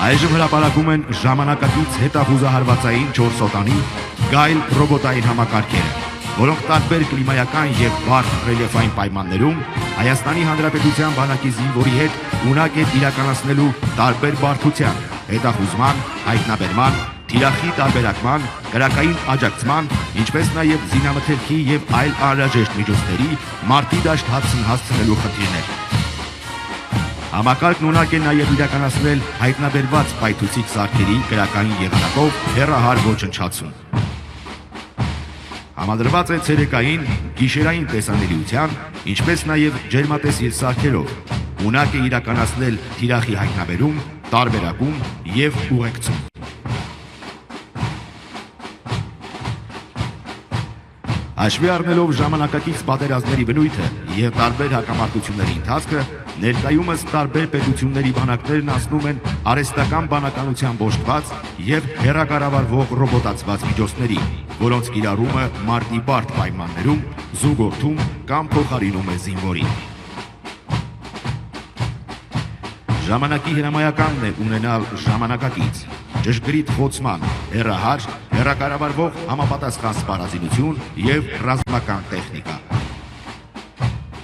Այժմ հրապարակում են ժամանակակից հետախուզահարվածային 4 սոտանի գայլ ռոբոտային համակարգերը, որոնք տարբեր կլիմայական և բարդ ռելիեֆային պայմաններում Հայաստանի Հանրապետության բանակի զինվորի հետ ունակ է իրականացնելու տարբեր բարդության, հետախուզման, հայտնաբերման, թիրախի տարբերակման, կրակային աջակցման, ինչպես նաև զինամթերքի և այլ անհրաժեշտ միջոցների մարտի դաշտ հասցնելու խնդիրներ։ Համակարգն ունակ է նաև իրականացնել հայտնաբերված պայթուցիկ սարքերի կրակային եղանակով հեռահար ոչնչացում։ Համադրված է ցերեկային, գիշերային տեսանելիության, ինչպես նաև ջերմատեսիլ սարքերով, ունակ է իրականացնել թիրախի հայտնաբերում, տարբերակում և ուղեկցում։ Հաշվի առնելով ժամանակակից պատերազմների բնույթը և տարբեր հակամարտությունների ընթացքը, ներկայումս տարբեր պետությունների բանակներն անցնում են արհեստական բանականությամբ օժտված և հեռակառավարվող ռոբոտացված միջոցների, որոնց կիրառումը մարտի բարդ պայմաններում զուգորդում կամ փոխարինում է զինվորին։ Ժամանակի հրամայականն է ունենալ ժամանակակից, ճշգրիտ խոցման, հեռահար, հեռակառավարվող համապատասխան սպառազինություն և ռազմական տեխնիկա։